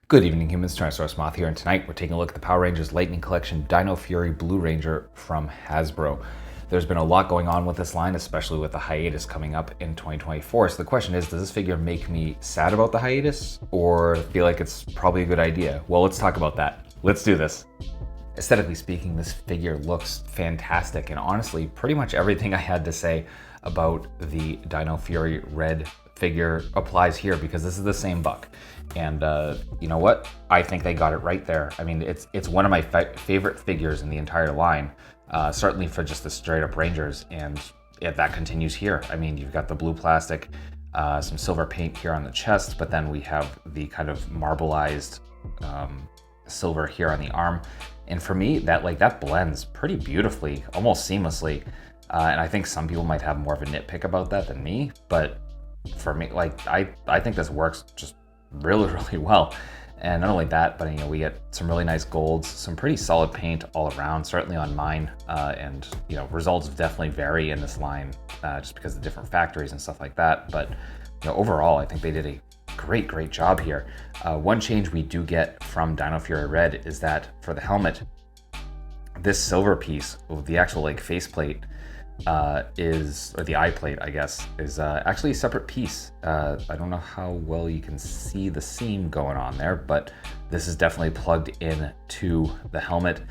Good evening, humans. Tyrannosaurusmoth here, and tonight we're taking a look at the Power Rangers Lightning Collection Dino Fury Blue Ranger from Hasbro. There's been a lot going on with this line, especially with the hiatus coming up in 2024. So the question is, does this figure make me sad about the hiatus or feel like it's probably a good idea? Well, let's talk about that. Let's do this. Aesthetically speaking, this figure looks fantastic, and honestly, pretty much everything I had to say about the Dino Fury Red figure applies here because this is the same buck. And you know what? I think they got it right there. I mean, it's one of my favorite figures in the entire line, certainly for just the straight up Rangers, and that continues here. I mean, you've got the blue plastic, some silver paint here on the chest, but then we have the kind of marbleized silver here on the arm. And for me, that blends pretty beautifully, almost seamlessly. And I think some people might have more of a nitpick about that than me, but for me, I think this works just really well. And not only that, but we get some really nice golds, some pretty solid paint all around, certainly on mine, and results definitely vary in this line just because of different factories and stuff like that. But overall, I think they did a great job here. One change we do get from Dino Fury Red is that for the helmet, this silver piece of the actual faceplate or the eye plate, I guess, is actually a separate piece. I don't know how well you can see the seam going on there, but this is definitely plugged in to the helmet.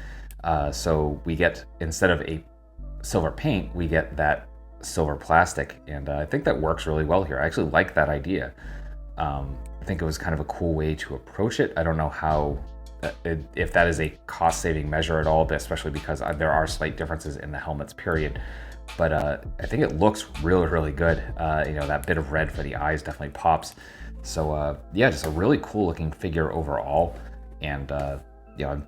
So we get, instead of a silver paint, we get that silver plastic, and I think that works really well here. I actually like that idea. I think it was kind of a cool way to approach it. I don't know how, if that is a cost-saving measure at all, but especially because there are slight differences in the helmets, period. But I think it looks really good. That bit of red for the eyes definitely pops. So yeah, just a really cool looking figure overall. And I'm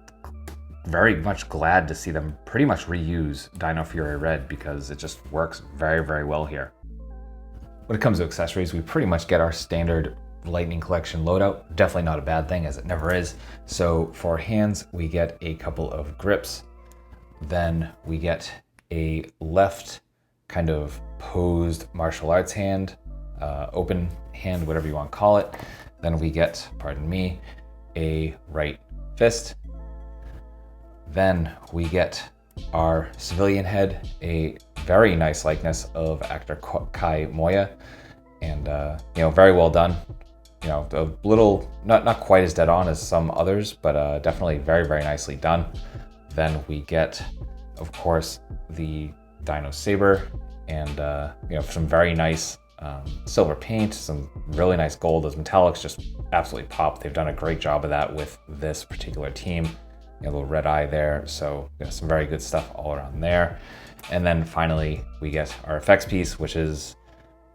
very much glad to see them pretty much reuse Dino Fury Red because it just works very well here. When it comes to accessories, we pretty much get our standard Lightning Collection loadout. Definitely not a bad thing, as it never is. So for hands, we get a couple of grips. Then we get a left kind of posed martial arts hand, open hand, whatever you want to call it. Then we get, pardon me, a right fist. Then we get our civilian head, a very nice likeness of actor Kai Moya, and very well done. A little, not quite as dead on as some others, but definitely very nicely done. Then we get, of course, the Dino Saber, and some very nice silver paint, some really nice gold. Those metallics just absolutely pop. They've done a great job of that with this particular team. A little red eye there, so some very good stuff all around there. And then finally, we get our effects piece, which is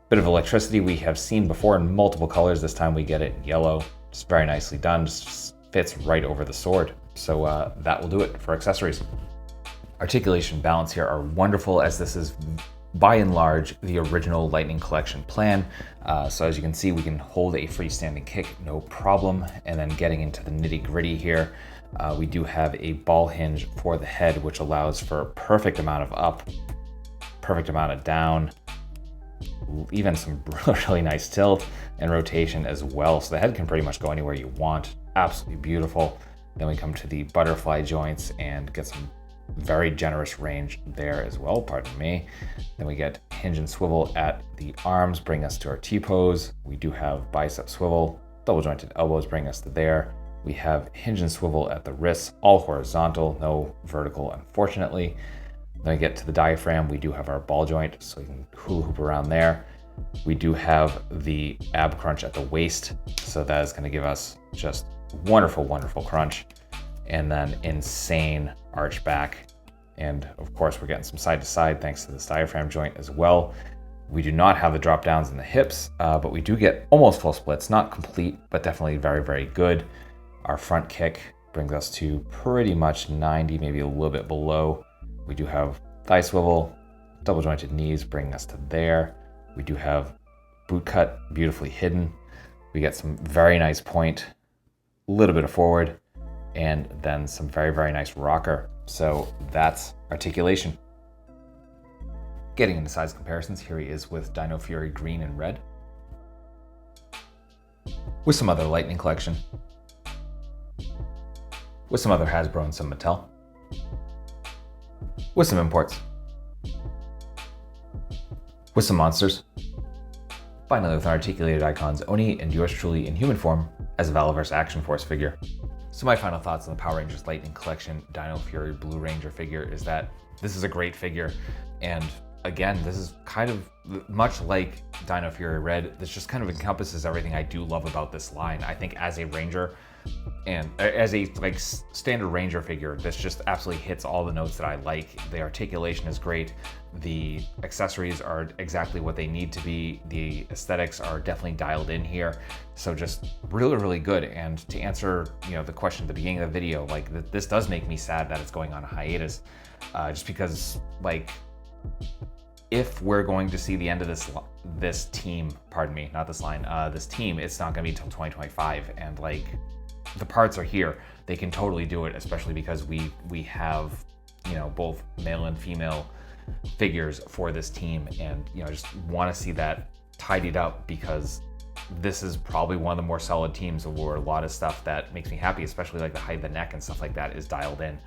a bit of electricity we have seen before in multiple colors. This time we get it in yellow. Just very nicely done, just fits right over the sword. So that will do it for accessories. Articulation and balance here are wonderful, as this is by and large the original Lightning Collection plan. So as you can see, we can hold a freestanding kick no problem. And then getting into the nitty gritty here, we do have a ball hinge for the head, which allows for a perfect amount of up, perfect amount of down, even some really nice tilt and rotation as well. So the head can pretty much go anywhere you want. Absolutely beautiful. Then we come to the butterfly joints and get some very generous range there as well, pardon me. Then we get hinge and swivel at the arms, bring us to our T-pose. We do have bicep swivel, double jointed elbows bring us to there. We have hinge and swivel at the wrists, all horizontal, no vertical, unfortunately. Then we get to the diaphragm. We do have our ball joint, so we can hula hoop around there. We do have the ab crunch at the waist, so that is going to give us just wonderful crunch. And then insane arch back. And of course, we're getting some side to side thanks to this diaphragm joint as well. We do not have the drop downs in the hips, but we do get almost full splits, not complete, but definitely very good. Our front kick brings us to pretty much 90, maybe a little bit below. We do have thigh swivel, double jointed knees bringing us to there. We do have boot cut beautifully hidden. We get some very nice point, a little bit of forward, and then some very nice rocker. So that's articulation. Getting into size comparisons, here he is with Dino Fury Green and Red. With some other Lightning Collection. with some other Hasbro and some Mattel, with some imports, with some monsters, finally with an articulated icons Oni and yours truly in human form as a Valaverse Action Force figure. So my final thoughts on the Power Rangers Lightning Collection Dino Fury Blue Ranger figure is that this is a great figure, and again, this is kind of much like Dino Fury Red. This just kind of encompasses everything I do love about this line. I think as a Ranger and as a standard Ranger figure, this just absolutely hits all the notes that I like. The articulation is great. The accessories are exactly what they need to be. The aesthetics are definitely dialed in here. So just really, really good. And to answer, the question at the beginning of the video, this does make me sad that it's going on a hiatus, just because if we're going to see the end of this team, pardon me, not this line, this team, it's not going to be until 2025, and the parts are here. They can totally do it, especially because we have both male and female figures for this team, and just want to see that tidied up, because this is probably one of the more solid teams where a lot of stuff that makes me happy, especially like the height of the neck and stuff like that, is dialed in.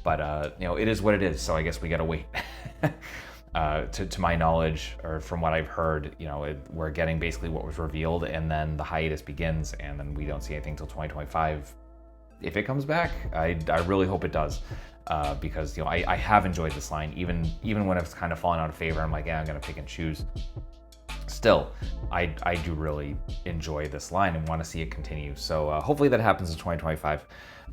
But it is what it is, so I guess we gotta wait. To my knowledge, or from what I've heard, we're getting basically what was revealed, and then the hiatus begins, and then we don't see anything until 2025. If it comes back, I really hope it does, because I have enjoyed this line, even when it's kind of fallen out of favor. I'm like, yeah, I'm gonna pick and choose. Still, I do really enjoy this line and want to see it continue. So hopefully that happens in 2025.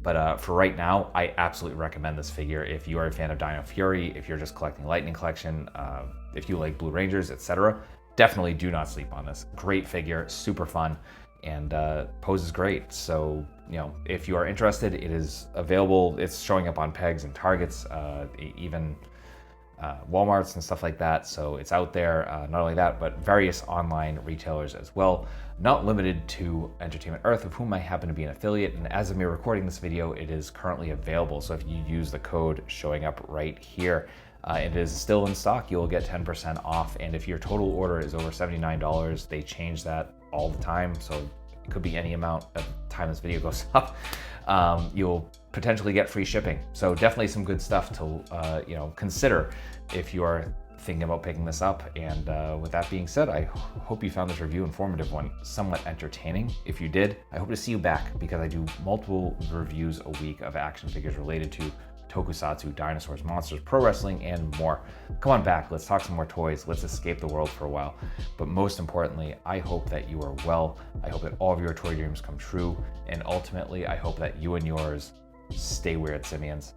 But for right now, I absolutely recommend this figure. If you are a fan of Dino Fury, if you're just collecting Lightning Collection, if you like Blue Rangers, etc., definitely do not sleep on this. Great figure, super fun, and poses great. So if you are interested, it is available. It's showing up on pegs and Targets, even Walmarts and stuff like that. So it's out there. Not only that, but various online retailers as well, not limited to Entertainment Earth, of whom I happen to be an affiliate. And as of me recording this video, it is currently available. So if you use the code showing up right here, it is still in stock. You will get 10% off. And if your total order is over $79, they change that all the time. So it could be any amount of time this video goes up. You'll potentially get free shipping. So definitely some good stuff to consider if you are thinking about picking this up. And with that being said, I hope you found this review informative one, somewhat entertaining. If you did, I hope to see you back, because I do multiple reviews a week of action figures related to tokusatsu, dinosaurs, monsters, pro wrestling, and more. Come on back, let's talk some more toys, let's escape the world for a while. But most importantly, I hope that you are well. I hope that all of your toy dreams come true. And ultimately, I hope that you and yours stay weird, simians.